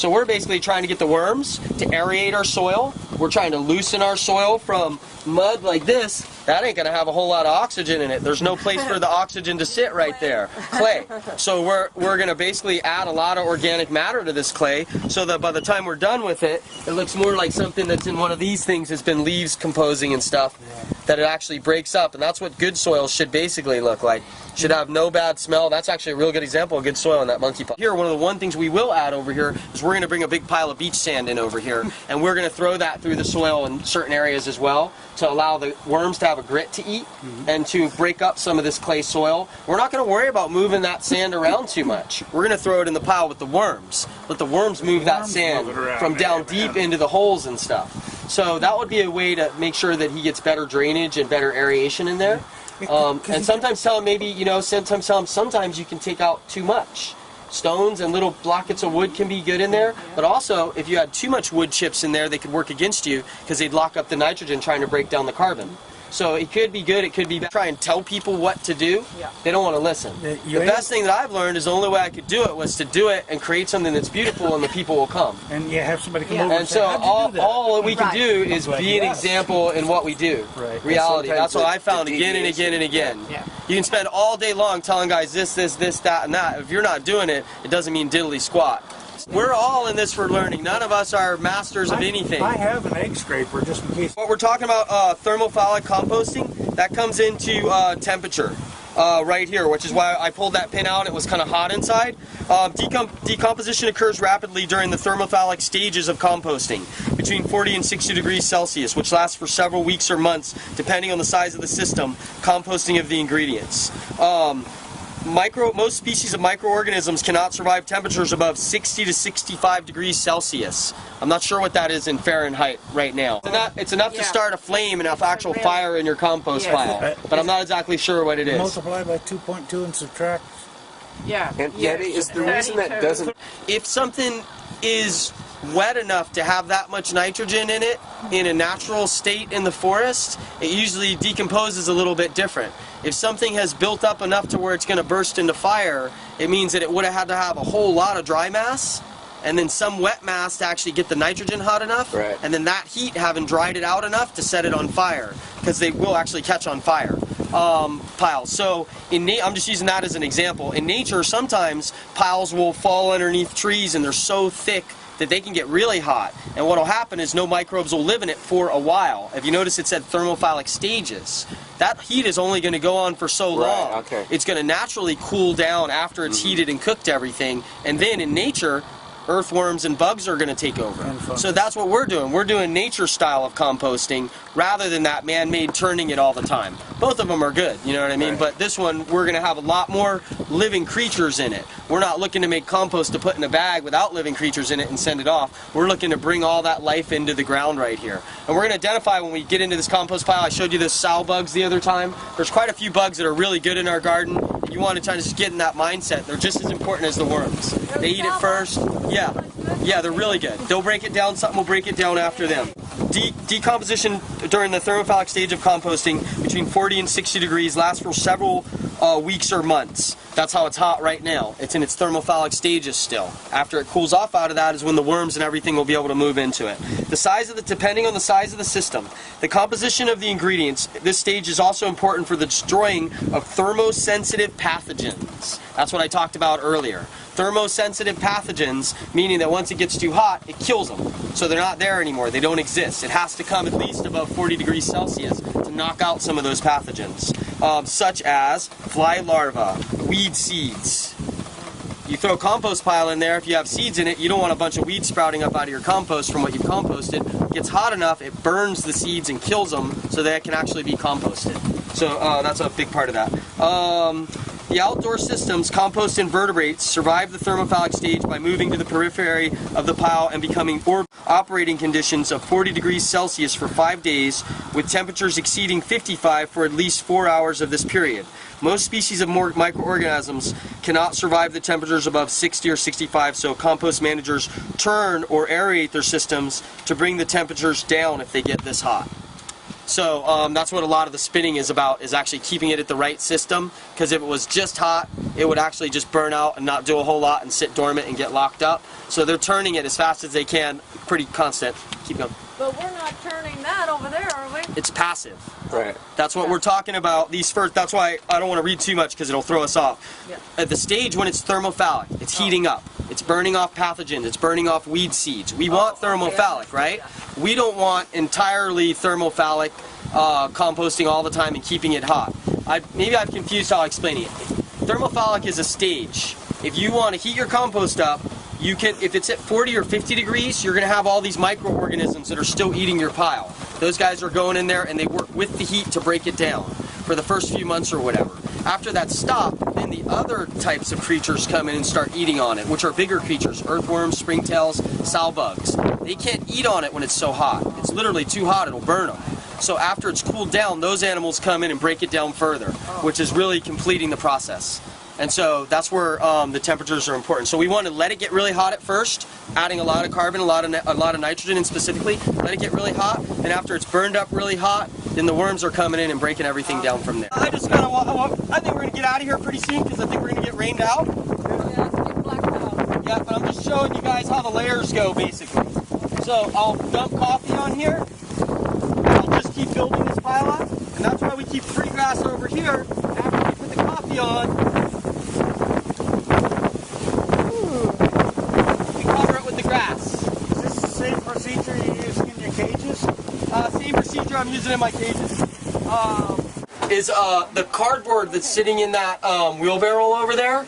So we're basically trying to get the worms to aerate our soil. We're trying to loosen our soil from mud like this. That ain't gonna have a whole lot of oxygen in it. There's no place for the oxygen to sit right there. Clay. So we're gonna basically add a lot of organic matter to this clay so that by the time we're done with it, it looks more like something that's in one of these things has been leaves composing and stuff, that it actually breaks up. And that's what good soil should basically look like. Should have no bad smell. That's actually a real good example of good soil in that monkey pot. Here, one things we will add over here is we're going to bring a big pile of beach sand in over here, and we're going to throw that through the soil in certain areas as well to allow the worms to have a grit to eat and to break up some of this clay soil. We're not going to worry about moving that sand around too much. We're going to throw it in the pile with the worms. Let the worms move that sand from down deep into the holes and stuff. So that would be a way to make sure that he gets better drainage and better aeration in there. And sometimes tell him maybe, you know, sometimes tell him sometimes you can take out too much. Stones and little blockets of wood can be good in there, but also if you had too much wood chips in there, they could work against you because they'd lock up the nitrogen trying to break down the carbon. So it could be good, it could be bad. Try and tell people what to do, they don't want to listen. The best thing that I've learned is the only way I could do it was to do it and create something that's beautiful and the people will come. And you have somebody come over and so all we can do is be an example in what we do. Reality. That's what I found again and again and again. You can spend all day long telling guys this, that, and that. If you're not doing it, it doesn't mean diddly squat. We're all in this for learning. None of us are masters of anything. I have an egg scraper just in case. What we're talking about, thermophilic composting, that comes into temperature right here, which is why I pulled that pin out. It was kind of hot inside. Decomposition occurs rapidly during the thermophilic stages of composting, between 40 and 60 degrees Celsius, which lasts for several weeks or months, depending on the size of the system, composting of the ingredients. Most species of microorganisms cannot survive temperatures above 60 to 65 degrees Celsius. I'm not sure what that is in Fahrenheit right now. It's enough to start a flame and have actual fire in your compost pile, but I'm not exactly sure what it is. Multiply by 2.2 and subtract. Yeah. And Eddy, is the reason that doesn't... If something is wet enough to have that much nitrogen in it in a natural state in the forest, it usually decomposes a little bit different. If something has built up enough to where it's going to burst into fire, it means that it would have had to have a whole lot of dry mass and then some wet mass to actually get the nitrogen hot enough, and then that heat having dried it out enough to set it on fire, because they will actually catch on fire. Piles. So I'm just using that as an example. In nature, sometimes piles will fall underneath trees and they're so thick that they can get really hot, and what will happen is no microbes will live in it for a while. If you notice, it said thermophilic stages. That heat is only going to go on for so long. It's going to naturally cool down after it's heated and cooked everything, and then in nature, earthworms and bugs are going to take over. So that's what we're doing. We're doing nature style of composting rather than that man-made turning it all the time. Both of them are good, you know what I mean? But this one, we're going to have a lot more living creatures in it. We're not looking to make compost to put in a bag without living creatures in it and send it off. We're looking to bring all that life into the ground right here. And we're going to identify when we get into this compost pile. I showed you the sow bugs the other time. There's quite a few bugs that are really good in our garden. You want to try to just get in that mindset. They're just as important as the worms. They eat it first. Yeah, they're really good. They'll break it down, something will break it down after them. Decomposition during the thermophilic stage of composting between 40 and 60 degrees lasts for several weeks or months. That's how it's hot right now. It's in its thermophilic stages still. After it cools off out of that is when the worms and everything will be able to move into it. Depending on the size of the system, the composition of the ingredients, this stage is also important for the destroying of thermosensitive pathogens. That's what I talked about earlier. Thermosensitive pathogens, meaning that once it gets too hot, it kills them. So they're not there anymore. They don't exist. It has to come at least above 40 degrees Celsius to knock out some of those pathogens, such as fly larvae, weed seeds. You throw a compost pile in there, if you have seeds in it, you don't want a bunch of weeds sprouting up out of your compost from what you've composted. It gets hot enough, it burns the seeds and kills them so that it can actually be composted. So that's a big part of that. The outdoor systems, compost invertebrates, survive the thermophilic stage by moving to the periphery of the pile and becoming operating conditions of 40 degrees Celsius for 5 days, with temperatures exceeding 55 for at least 4 hours of this period. Most species of microorganisms cannot survive the temperatures above 60 or 65, so compost managers turn or aerate their systems to bring the temperatures down if they get this hot. So that's what a lot of the spinning is about, is actually keeping it at the right system, because if it was just hot, it would actually just burn out and not do a whole lot and sit dormant and get locked up. So they're turning it as fast as they can, pretty constant. Keep going. But we're not turning that over there, are we? It's passive. Right. That's what we're talking about. These first, that's why I don't want to read too much because it'll throw us off. Yeah. At the stage when it's thermophilic, it's heating up. It's burning off pathogens. It's burning off weed seeds. We want thermophilic, right? We don't want entirely thermophilic composting all the time and keeping it hot. Maybe I've confused how I explain it. Thermophilic is a stage. If you want to heat your compost up, you can, if it's at 40 or 50 degrees, you're going to have all these microorganisms that are still eating your pile. Those guys are going in there and they work with the heat to break it down for the first few months or whatever. After that's stopped, then the other types of creatures come in and start eating on it, which are bigger creatures, earthworms, springtails, sow bugs. They can't eat on it when it's so hot. It's literally too hot, it'll burn them. So after it's cooled down, those animals come in and break it down further, which is really completing the process. And so that's where the temperatures are important. So we want to let it get really hot at first, adding a lot of carbon, a lot of nitrogen in specifically. Let it get really hot, and after it's burned up really hot, then the worms are coming in and breaking everything down from there. I just kind of, I think we're going to get out of here pretty soon because I think we're going to get rained out. Yeah, it's getting blacked out. Yeah, but I'm just showing you guys how the layers go basically. So I'll dump coffee on here. I'll just keep building this pile up, and that's why we keep free grass over here after we put the coffee on. Same procedure you're using in your cages? Same procedure I'm using in my cages. Is the cardboard that's sitting in that wheelbarrow over there.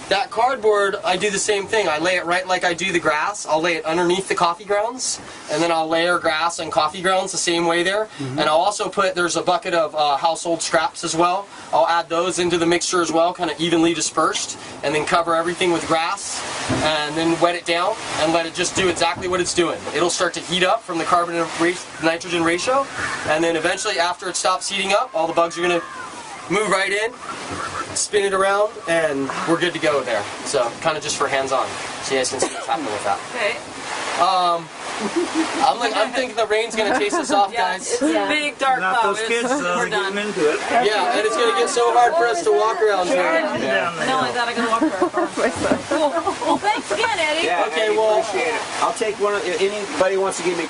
That cardboard, I do the same thing. I lay it right like I do the grass. I'll lay it underneath the coffee grounds, and then I'll layer grass and coffee grounds the same way there. And I'll also put, there's a bucket of household scraps as well. I'll add those into the mixture as well, kind of evenly dispersed, and then cover everything with grass, and then wet it down, and let it just do exactly what it's doing. It'll start to heat up from the carbon to nitrogen ratio, and then eventually after it stops heating up, all the bugs are going to move right in, spin it around, and we're good to go there. So kind of just for hands-on, so you guys can see what's happening with that. Okay. I'm thinking the rain's gonna chase us off, guys. It's a big dark Not cloud. those kids, We're done. getting into it. Yeah, and it's gonna get so hard for us to walk around here. Not only that, I can walk for Cool. Well, thanks again, Eddie. Yeah, Okay, Eddie, well, appreciate it. I'll take one. Anybody wants to give me.